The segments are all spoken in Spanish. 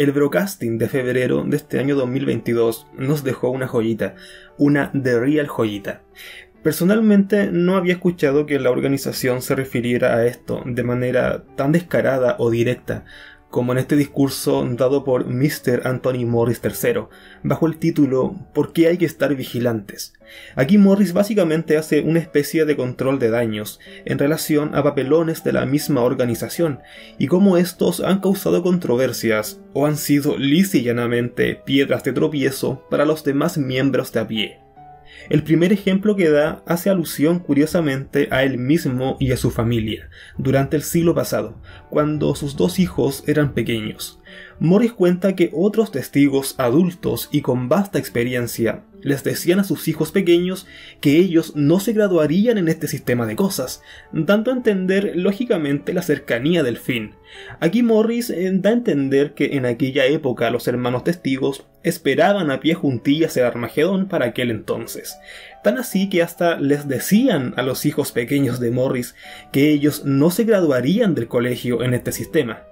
El broadcasting de febrero de este año 2022 nos dejó una joyita, una The Real joyita. Personalmente no había escuchado que la organización se refiriera a esto de manera tan descarada o directa como en este discurso dado por Mr. Anthony Morris III, bajo el título ¿Por qué hay que estar vigilantes? Aquí Morris básicamente hace una especie de control de daños en relación a papelones de la misma organización y cómo estos han causado controversias o han sido lisa y llanamente piedras de tropiezo para los demás miembros de a pie. El primer ejemplo que da hace alusión curiosamente a él mismo y a su familia, durante el siglo pasado, cuando sus dos hijos eran pequeños. Morris cuenta que otros testigos adultos y con vasta experiencia les decían a sus hijos pequeños que ellos no se graduarían en este sistema de cosas, dando a entender lógicamente la cercanía del fin. Aquí Morris da a entender que en aquella época los hermanos testigos esperaban a pie juntillas el Armagedón para aquel entonces. Tan así que hasta les decían a los hijos pequeños de Morris que ellos no se graduarían del colegio en este sistema.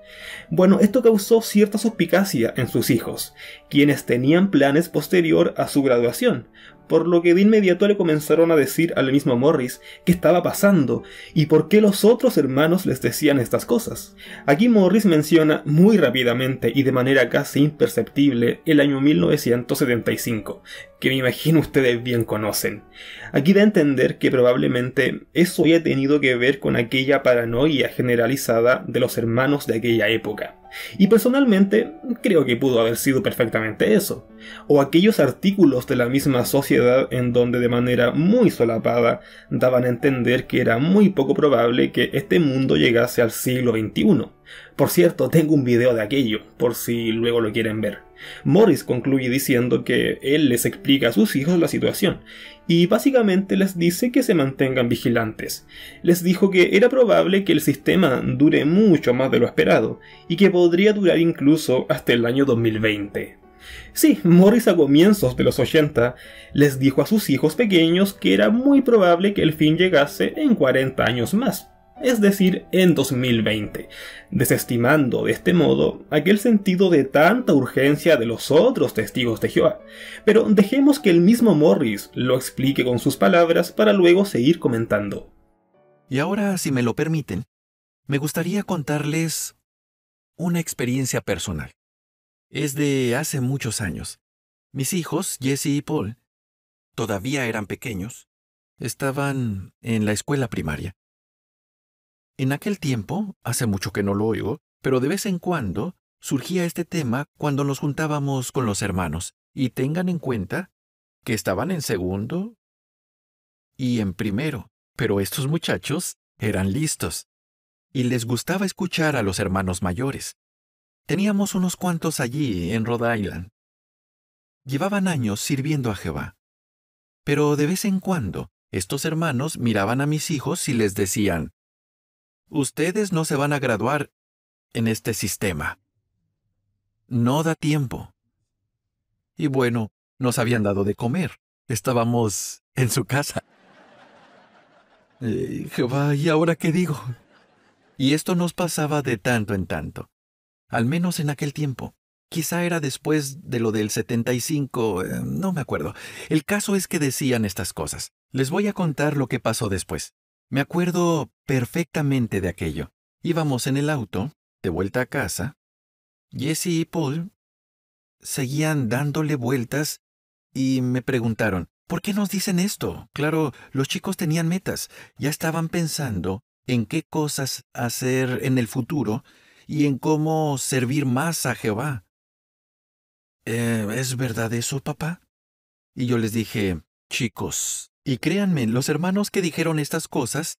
Bueno, esto causó cierta suspicacia en sus hijos, quienes tenían planes posterior a su graduación, por lo que de inmediato le comenzaron a decir al mismo Morris qué estaba pasando y por qué los otros hermanos les decían estas cosas. Aquí Morris menciona muy rápidamente y de manera casi imperceptible el año 1975, que me imagino ustedes bien conocen. Aquí da a entender que probablemente eso haya tenido que ver con aquella paranoia generalizada de los hermanos de aquella época. Y personalmente creo que pudo haber sido perfectamente eso, o aquellos artículos de la misma sociedad en donde de manera muy solapada daban a entender que era muy poco probable que este mundo llegase al siglo XXI. Por cierto, tengo un video de aquello, por si luego lo quieren ver. Morris concluye diciendo que él les explica a sus hijos la situación, y básicamente les dice que se mantengan vigilantes. Les dijo que era probable que el sistema dure mucho más de lo esperado, y que podría durar incluso hasta el año 2020. Sí, Morris a comienzos de los 80 les dijo a sus hijos pequeños que era muy probable que el fin llegase en 40 años más. Es decir, en 2020, desestimando de este modo aquel sentido de tanta urgencia de los otros testigos de Jehová. Pero dejemos que el mismo Morris lo explique con sus palabras para luego seguir comentando. Y ahora, si me lo permiten, me gustaría contarles una experiencia personal. Es de hace muchos años. Mis hijos, Jesse y Paul, todavía eran pequeños, estaban en la escuela primaria. En aquel tiempo, hace mucho que no lo oigo, pero de vez en cuando surgía este tema cuando nos juntábamos con los hermanos. Y tengan en cuenta que estaban en segundo y en primero, pero estos muchachos eran listos y les gustaba escuchar a los hermanos mayores. Teníamos unos cuantos allí en Rhode Island. Llevaban años sirviendo a Jehová. Pero de vez en cuando, estos hermanos miraban a mis hijos y les decían: ustedes no se van a graduar en este sistema. No da tiempo. Y bueno, nos habían dado de comer. Estábamos en su casa. Jehová, ¿y ahora qué digo? Y esto nos pasaba de tanto en tanto. Al menos en aquel tiempo. Quizá era después de lo del 75, no me acuerdo. El caso es que decían estas cosas. Les voy a contar lo que pasó después. Me acuerdo perfectamente de aquello. Íbamos en el auto, de vuelta a casa. Jesse y Paul seguían dándole vueltas y me preguntaron, ¿por qué nos dicen esto? Claro, los chicos tenían metas. Ya estaban pensando en qué cosas hacer en el futuro y en cómo servir más a Jehová. ¿Es verdad eso, papá? Y yo les dije, chicos, y créanme, los hermanos que dijeron estas cosas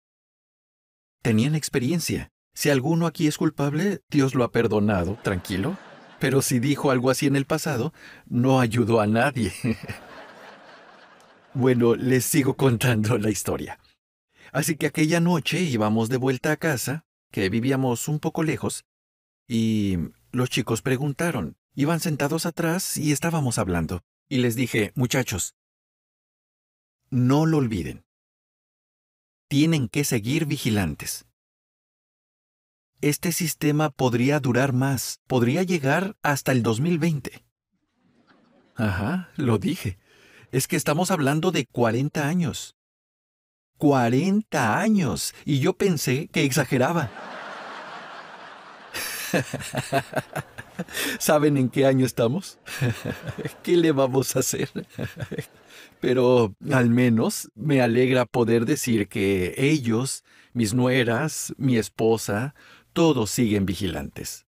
tenían experiencia. Si alguno aquí es culpable, Dios lo ha perdonado, tranquilo. Pero si dijo algo así en el pasado, no ayudó a nadie. Bueno, les sigo contando la historia. Así que aquella noche íbamos de vuelta a casa, que vivíamos un poco lejos, y los chicos preguntaron. Iban sentados atrás y estábamos hablando. Y les dije, muchachos, no lo olviden. Tienen que seguir vigilantes. este sistema podría durar más, podría llegar hasta el 2020. Ajá, lo dije. Es que estamos hablando de 40 años. 40 años. Y yo pensé que exageraba. ¿Saben en qué año estamos? ¿Qué le vamos a hacer? Pero al menos me alegra poder decir que ellos, mis nueras, mi esposa, todos siguen vigilantes.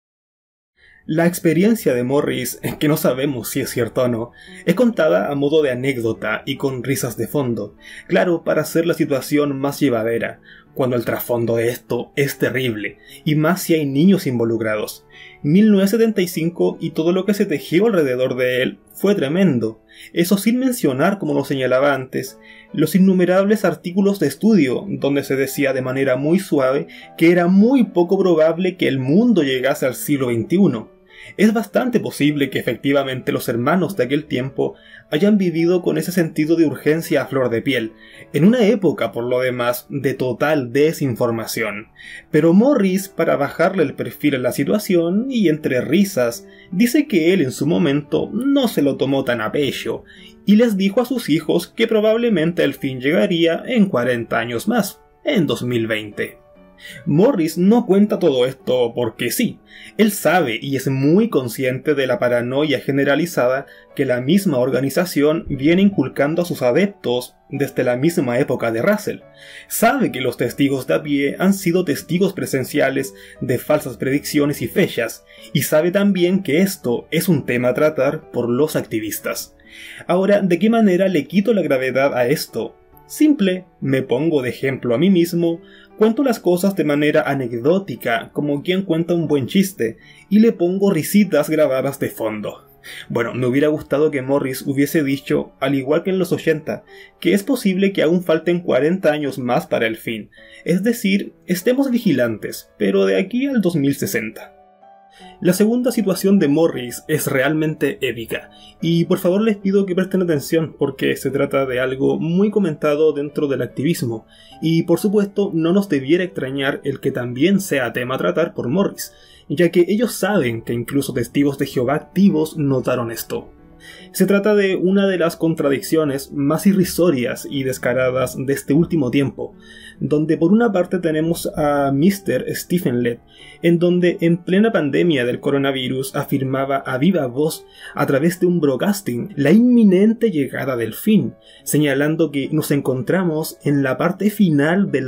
La experiencia de Morris, que no sabemos si es cierta o no, es contada a modo de anécdota y con risas de fondo, claro, para hacer la situación más llevadera, cuando el trasfondo de esto es terrible, y más si hay niños involucrados. 1975 y todo lo que se tejió alrededor de él fue tremendo, eso sin mencionar, como lo señalaba antes, los innumerables artículos de estudio donde se decía de manera muy suave que era muy poco probable que el mundo llegase al siglo XXI. Es bastante posible que efectivamente los hermanos de aquel tiempo hayan vivido con ese sentido de urgencia a flor de piel, en una época, por lo demás, de total desinformación. Pero Morris, para bajarle el perfil a la situación, y entre risas, dice que él en su momento no se lo tomó tan a pecho, y les dijo a sus hijos que probablemente el fin llegaría en 40 años más, en 2020. Morris no cuenta todo esto porque sí, él sabe y es muy consciente de la paranoia generalizada que la misma organización viene inculcando a sus adeptos desde la misma época de Russell. Sabe que los testigos de a pie han sido testigos presenciales de falsas predicciones y fechas, y sabe también que esto es un tema a tratar por los activistas. Ahora, ¿de qué manera le quito la gravedad a esto? Simple, me pongo de ejemplo a mí mismo, cuento las cosas de manera anecdótica, como quien cuenta un buen chiste, y le pongo risitas grabadas de fondo. Bueno, me hubiera gustado que Morris hubiese dicho, al igual que en los 80, que es posible que aún falten 40 años más para el fin, es decir, estemos vigilantes, pero de aquí al 2060. La segunda situación de Morris es realmente épica, y por favor les pido que presten atención porque se trata de algo muy comentado dentro del activismo, y por supuesto no nos debiera extrañar el que también sea tema a tratar por Morris, ya que ellos saben que incluso testigos de Jehová activos notaron esto. Se trata de una de las contradicciones más irrisorias y descaradas de este último tiempo, donde por una parte tenemos a Mr. Stephen Lett, en donde en plena pandemia del coronavirus afirmaba a viva voz a través de un broadcasting la inminente llegada del fin, señalando que nos encontramos en la parte final de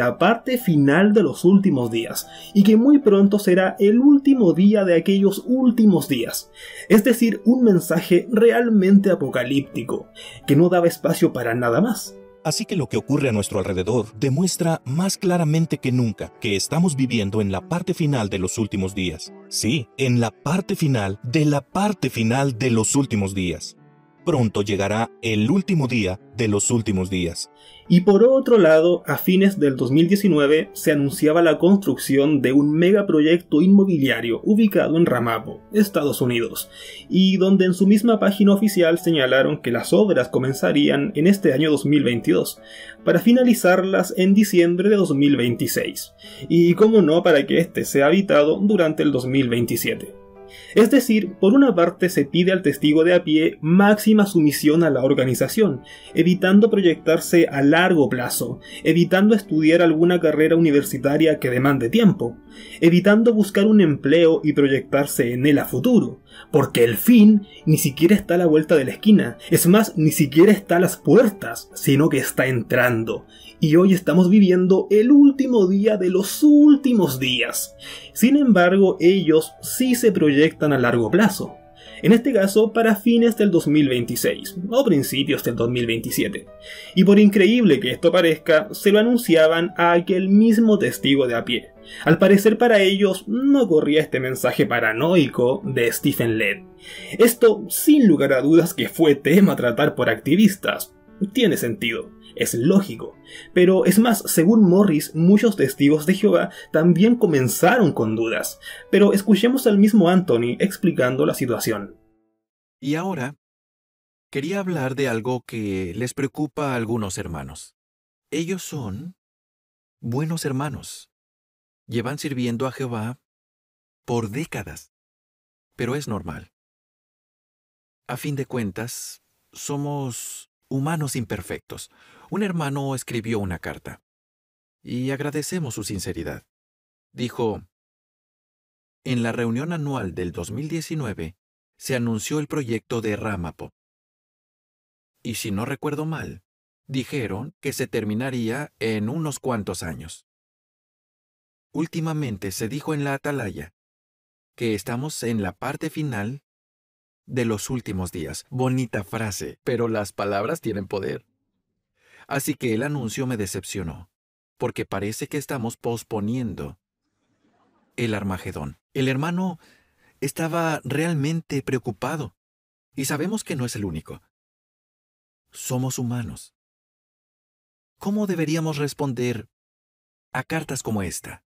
los últimos días, y que muy pronto será el último día de aquellos últimos días, es decir, un mensaje realmente apocalíptico, que no daba espacio para nada más. Así que lo que ocurre a nuestro alrededor demuestra más claramente que nunca que estamos viviendo en la parte final de los últimos días. Sí, en la parte final de los últimos días. Pronto llegará el último día de los últimos días. Y por otro lado, a fines del 2019 se anunciaba la construcción de un megaproyecto inmobiliario ubicado en Ramapo, Estados Unidos, y donde en su misma página oficial señalaron que las obras comenzarían en este año 2022, para finalizarlas en diciembre de 2026, y como no para que este sea habitado durante el 2027. Es decir, por una parte se pide al testigo de a pie máxima sumisión a la organización, evitando proyectarse a largo plazo, evitando estudiar alguna carrera universitaria que demande tiempo, evitando buscar un empleo y proyectarse en él a futuro, porque el fin ni siquiera está a la vuelta de la esquina, es más, ni siquiera está a las puertas, sino que está entrando. Y hoy estamos viviendo el último día de los últimos días. Sin embargo, ellos sí se proyectan a largo plazo. En este caso, para fines del 2026 o principios del 2027. Y por increíble que esto parezca, se lo anunciaban a aquel mismo testigo de a pie. Al parecer para ellos no corría este mensaje paranoico de Stephen Lett. Esto, sin lugar a dudas, que fue tema a tratar por activistas. Tiene sentido. Es lógico, pero es más, según Morris, muchos testigos de Jehová también comenzaron con dudas, pero escuchemos al mismo Anthony explicando la situación. Y ahora, quería hablar de algo que les preocupa a algunos hermanos. Ellos son buenos hermanos. Llevan sirviendo a Jehová por décadas. Pero es normal. A fin de cuentas, somos humanos imperfectos. Un hermano escribió una carta, y agradecemos su sinceridad. Dijo: en la reunión anual del 2019 se anunció el proyecto de Ramapo. Y si no recuerdo mal, dijeron que se terminaría en unos cuantos años. Últimamente se dijo en la atalaya que estamos en la parte final de los últimos días. Bonita frase, pero las palabras tienen poder. Así que el anuncio me decepcionó, porque parece que estamos posponiendo el Armagedón. El hermano estaba realmente preocupado, y sabemos que no es el único. Somos humanos. ¿Cómo deberíamos responder a cartas como esta?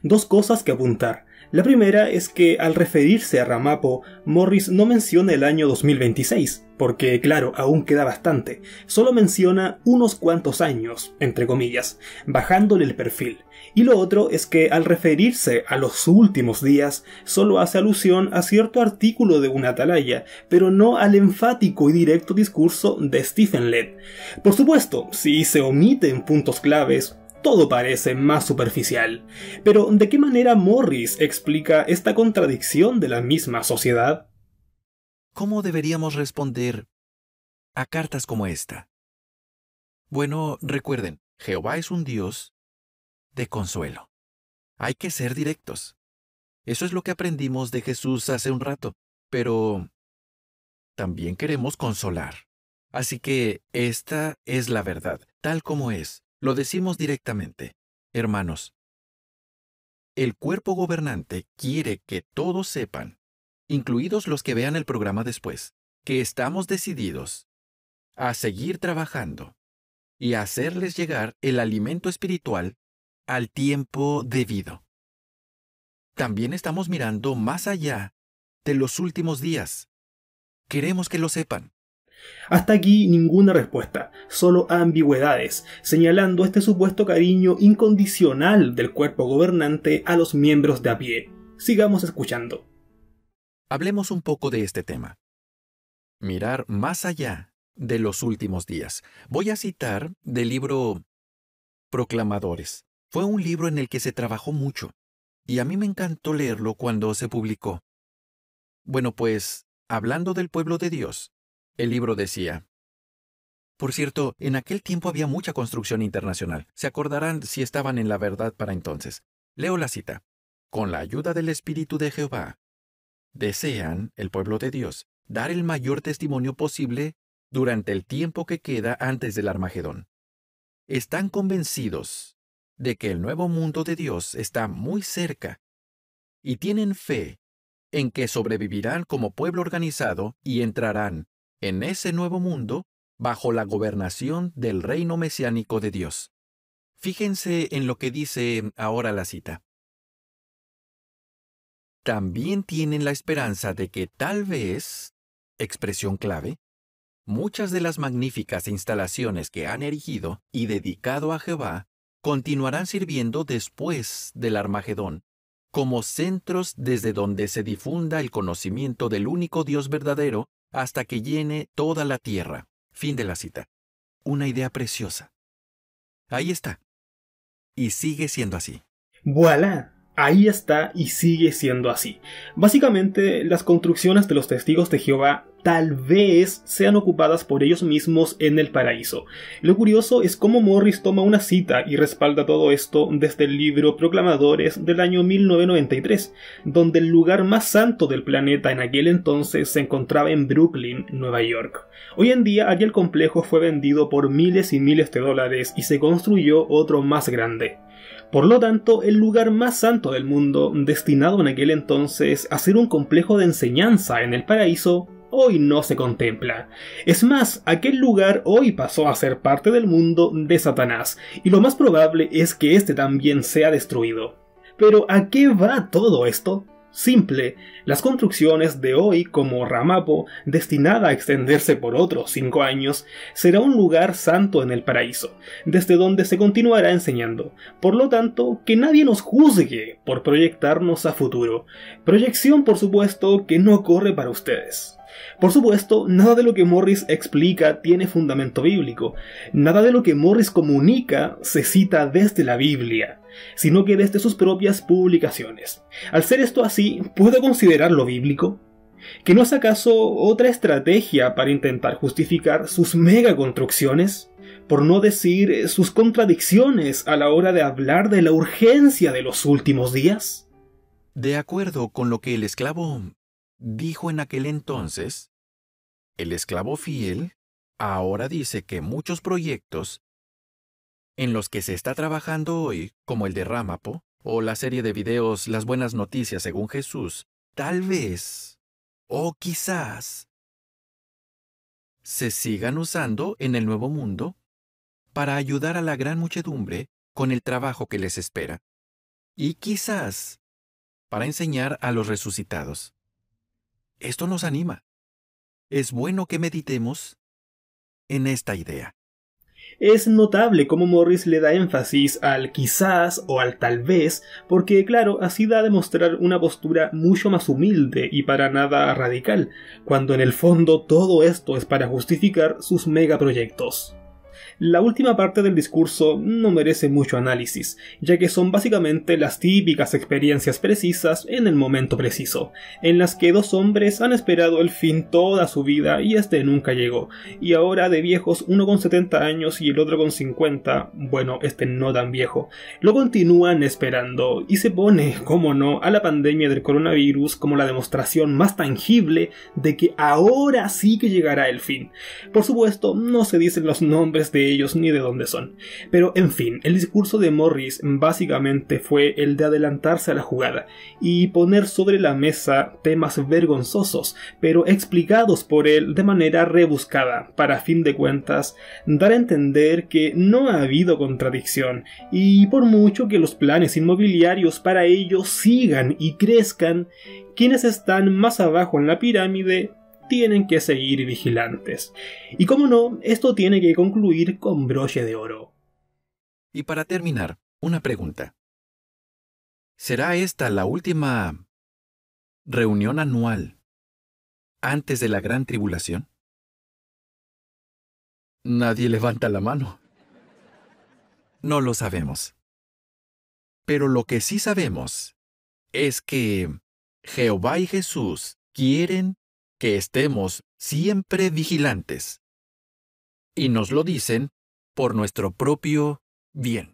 Dos cosas que apuntar. La primera es que al referirse a Ramapo, Morris no menciona el año 2026, porque claro, aún queda bastante. Solo menciona unos cuantos años, entre comillas, bajándole el perfil. Y lo otro es que al referirse a los últimos días, solo hace alusión a cierto artículo de una atalaya, pero no al enfático y directo discurso de Stephen Lett. Por supuesto, si se omiten puntos claves, todo parece más superficial. Pero, ¿de qué manera Morris explica esta contradicción de la misma sociedad? ¿Cómo deberíamos responder a cartas como esta? Bueno, recuerden, Jehová es un Dios de consuelo. Hay que ser directos. Eso es lo que aprendimos de Jesús hace un rato, pero también queremos consolar. Así que esta es la verdad, tal como es. Lo decimos directamente. Hermanos, el cuerpo gobernante quiere que todos sepan, incluidos los que vean el programa después, que estamos decididos a seguir trabajando y a hacerles llegar el alimento espiritual al tiempo debido. También estamos mirando más allá de los últimos días. Queremos que lo sepan. Hasta aquí ninguna respuesta, solo ambigüedades, señalando este supuesto cariño incondicional del cuerpo gobernante a los miembros de a pie. Sigamos escuchando. Hablemos un poco de este tema. Mirar más allá de los últimos días. Voy a citar del libro Proclamadores. Fue un libro en el que se trabajó mucho, y a mí me encantó leerlo cuando se publicó. Bueno, pues, hablando del pueblo de Dios, el libro decía: por cierto, en aquel tiempo había mucha construcción internacional. Se acordarán si estaban en la verdad para entonces. Leo la cita. Con la ayuda del Espíritu de Jehová, desean, el pueblo de Dios, dar el mayor testimonio posible durante el tiempo que queda antes del Armagedón. Están convencidos de que el nuevo mundo de Dios está muy cerca y tienen fe en que sobrevivirán como pueblo organizado y entrarán en ese nuevo mundo bajo la gobernación del reino mesiánico de Dios. Fíjense en lo que dice ahora la cita. También tienen la esperanza de que tal vez, expresión clave, muchas de las magníficas instalaciones que han erigido y dedicado a Jehová continuarán sirviendo después del Armagedón, como centros desde donde se difunda el conocimiento del único Dios verdadero hasta que llene toda la tierra. Fin de la cita. Una idea preciosa. Ahí está. Y sigue siendo así. ¡Voilá! Ahí está y sigue siendo así. Básicamente, las construcciones de los testigos de Jehová tal vez sean ocupadas por ellos mismos en el paraíso. Lo curioso es cómo Morris toma una cita y respalda todo esto desde el libro Proclamadores del año 1993, donde el lugar más santo del planeta en aquel entonces se encontraba en Brooklyn, Nueva York. Hoy en día aquel complejo fue vendido por miles y miles de dólares y se construyó otro más grande. Por lo tanto, el lugar más santo del mundo, destinado en aquel entonces a ser un complejo de enseñanza en el paraíso, hoy no se contempla. Es más, aquel lugar hoy pasó a ser parte del mundo de Satanás, y lo más probable es que este también sea destruido. Pero ¿a qué va todo esto? Simple, las construcciones de hoy como Ramapo, destinada a extenderse por otros 5 años, será un lugar santo en el paraíso, desde donde se continuará enseñando. Por lo tanto, que nadie nos juzgue por proyectarnos a futuro. Proyección, por supuesto, que no corre para ustedes. Por supuesto, nada de lo que Morris explica tiene fundamento bíblico. Nada de lo que Morris comunica se cita desde la Biblia, sino que desde sus propias publicaciones. Al ser esto así, ¿puedo considerarlo bíblico? ¿Que no es acaso otra estrategia para intentar justificar sus megaconstrucciones? Por no decir sus contradicciones a la hora de hablar de la urgencia de los últimos días. De acuerdo con lo que el esclavo dijo en aquel entonces, el esclavo fiel ahora dice que muchos proyectos en los que se está trabajando hoy, como el de Ramapo, o la serie de videos Las Buenas Noticias según Jesús, tal vez, o quizás, se sigan usando en el Nuevo Mundo para ayudar a la gran muchedumbre con el trabajo que les espera, y quizás para enseñar a los resucitados. Esto nos anima. Es bueno que meditemos en esta idea. Es notable cómo Morris le da énfasis al quizás o al tal vez, porque claro, así da a demostrar una postura mucho más humilde y para nada radical, cuando en el fondo todo esto es para justificar sus megaproyectos. La última parte del discurso no merece mucho análisis, ya que son básicamente las típicas experiencias precisas en el momento preciso, en las que dos hombres han esperado el fin toda su vida y este nunca llegó, y ahora de viejos, uno con 70 años y el otro con 50, bueno, este no tan viejo, lo continúan esperando, y se pone, como no, a la pandemia del coronavirus como la demostración más tangible de que ahora sí que llegará el fin. Por supuesto, no se dicen los nombres de ellos ni de dónde son. Pero en fin, el discurso de Morris básicamente fue el de adelantarse a la jugada y poner sobre la mesa temas vergonzosos, pero explicados por él de manera rebuscada, para a fin de cuentas dar a entender que no ha habido contradicción y por mucho que los planes inmobiliarios para ellos sigan y crezcan, quienes están más abajo en la pirámide tienen que seguir vigilantes. Y como no, esto tiene que concluir con broche de oro. Y para terminar, una pregunta. ¿Será esta la última reunión anual antes de la gran tribulación? Nadie levanta la mano. No lo sabemos. Pero lo que sí sabemos es que Jehová y Jesús quieren que estemos siempre vigilantes. Y nos lo dicen por nuestro propio bien.